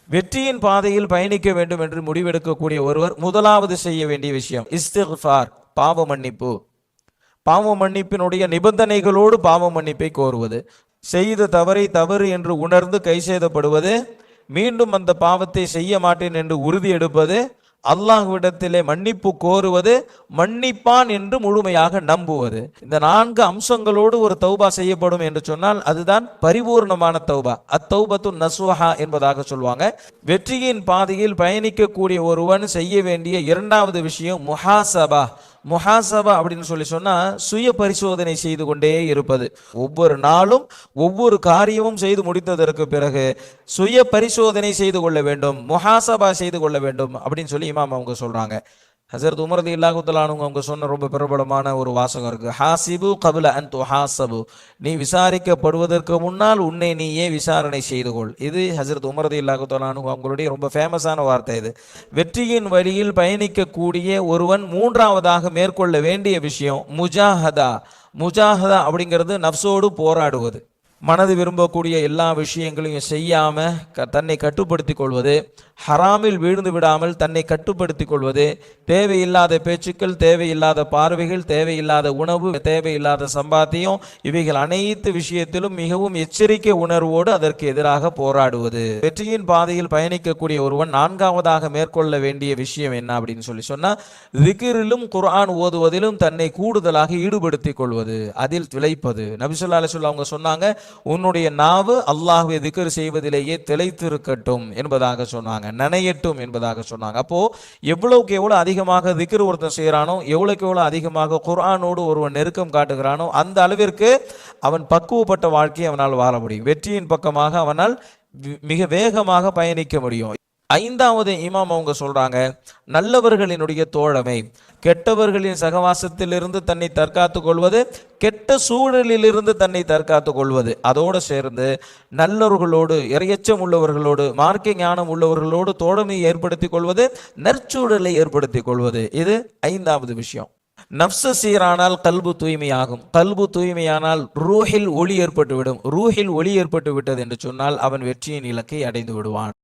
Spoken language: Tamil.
வெற்றியின் பாதையில் பயணிக்க வேண்டும் என்று முடிவெடுக்கக்கூடிய ஒருவர் முதலாவது செய்ய வேண்டிய விஷயம் இஸ்திக்ஃபார், பாவ மன்னிப்பு. பாவ மன்னிப்பினுடைய நிபந்தனைகளோடு பாவ மன்னிப்பை கோருவது, செய்த தவறை தவறு என்று உணர்ந்து கை செய்தப்படுவது, மீண்டும் அந்த பாவத்தை செய்ய மாட்டேன் என்று உறுதி எடுப்பது, அல்லாஹ்விடத்திலே மன்னிப்பு கோருவது, மன்னிப்பான் என்று முழுமையாக நம்புவது. இந்த 4 அம்சங்களோடு ஒரு தௌபா செய்யப்படும் என்று சொன்னால் அதுதான் பரிபூர்ணமான தௌபா. அத்தௌபத்து நஸ்வஹா என்பதாக சொல்வாங்க. வெற்றியின் பாதையில் பயணிக்கக்கூடிய ஒருவன் செய்ய வேண்டிய இரண்டாவது விஷயம் முஹாசபா. முஹாசபா அப்படின்னு சொன்னா சுய பரிசோதனை செய்து கொண்டே இருப்பது. ஒவ்வொரு நாளும் ஒவ்வொரு காரியமும் செய்து முடித்ததற்கு பிறகு சுய பரிசோதனை செய்து கொள்ள வேண்டும், முஹாசபா செய்து கொள்ள வேண்டும் அப்படின்னு சொல்லி இமாம் அவங்க சொல்றாங்க. ஹஸரத் உமர் ரலியல்லாஹு தஆலா அன்ஹு அவங்க சொன்ன ரொம்ப பிரபலமான ஒரு வாசகம் இருக்கு. ஹாசிபு கப்ல அன் துஹாசபு, நீ விசாரிக்கப்படுவதற்கு முன்னால் உன்னை நீயே விசாரணை செய்து கொள். இது ஹஸரத் உமர் ரலியல்லாஹு தஆலா அன்ஹு அவங்களுடைய ரொம்ப ஃபேமஸான வார்த்தை. இது வெற்றியின் வழியில் பயணிக்கக்கூடிய ஒருவன் மூன்றாவதாக மேற்கொள்ள வேண்டிய விஷயம் முஜாஹதா. முஜாஹதா அப்படிங்கிறது நஃப்ஸோடு போராடுவது. மனது விரும்பக்கூடிய எல்லா விஷயங்களையும் செய்யாம தன்னை கட்டுப்படுத்தி கொள்வது, ஹராமில் வீழ்ந்து விடாமல் தன்னை கட்டுப்படுத்தி கொள்வது, தேவையில்லாத பேச்சுக்கள், தேவையில்லாத பார்வைகள், தேவையில்லாத உணவு, தேவையில்லாத சம்பாத்தியம், இவைகள் அனைத்து விஷயத்திலும் மிகவும் எச்சரிக்கை உணர்வோடு அதற்கு எதிராக போராடுவது. வெற்றியின் பாதையில் பயணிக்கக்கூடிய ஒருவன் நான்காவதாக மேற்கொள்ள வேண்டிய விஷயம் என்ன அப்படின்னு சொன்னா திக்ரிலும் குர்ஆன் ஓதுவதிலும் தன்னை கூடுதலாக ஈடுபடுத்திக் கொள்வது, அதில் திளைப்பது. நபி ஸல்லல்லாஹு அலைஹி வஸல்லம் அவங்க சொன்னாங்க, உன்னுடைய நாவு அல்லாஹ்வை திக்ர் செய்வதிலேயே திளைத்திருக்கட்டும் என்பதாக சொன்னாங்க, நனையட்டும் என்பதாக சொன்னாங்க. அப்போ எவ்வளவுக்கு எவ்வளவு அதிகமாக திக்ர் ஒருத்தன் செய்யறானோ, எவ்வளவுக்கு எவ்வளவு அதிகமாக குர்ஆனோடு ஒருவன் நெருக்கம் காட்டுகிறானோ அந்த அளவிற்கு அவன் பக்குவப்பட்ட வாழ்க்கையை அவனால் வாழ முடியும். வெற்றியின் பக்கமாக அவனால் மிக வேகமாக பயணிக்க முடியும். ஐந்தாவது இமாம் அவங்க சொல்றாங்க, நல்லவர்களினுடைய தோழமை. கெட்டவர்களின் சகவாசத்திலிருந்து தன்னை தற்காத்து கொள்வது, கெட்ட சூழலிலிருந்து தன்னை தற்காத்து கொள்வது, அதோடு சேர்ந்து நல்லவர்களோடு, இறையச்சம் உள்ளவர்களோடு, மார்க்க ஞானம் உள்ளவர்களோடு தோழமையை ஏற்படுத்திக் கொள்வது, நற்சூழலை ஏற்படுத்திக் கொள்வது. இது ஐந்தாவது விஷயம். நஃப்ஸ் சீரானால் கல்பு தூய்மையாகும். கல்பு தூய்மையானால் ரூஹில் ஒளி ஏற்பட்டு விடும். ரூஹில் ஒளி ஏற்பட்டு விட்டது என்று சொன்னால் அவன் வெற்றியின் இலக்கை அடைந்து விடுவான்.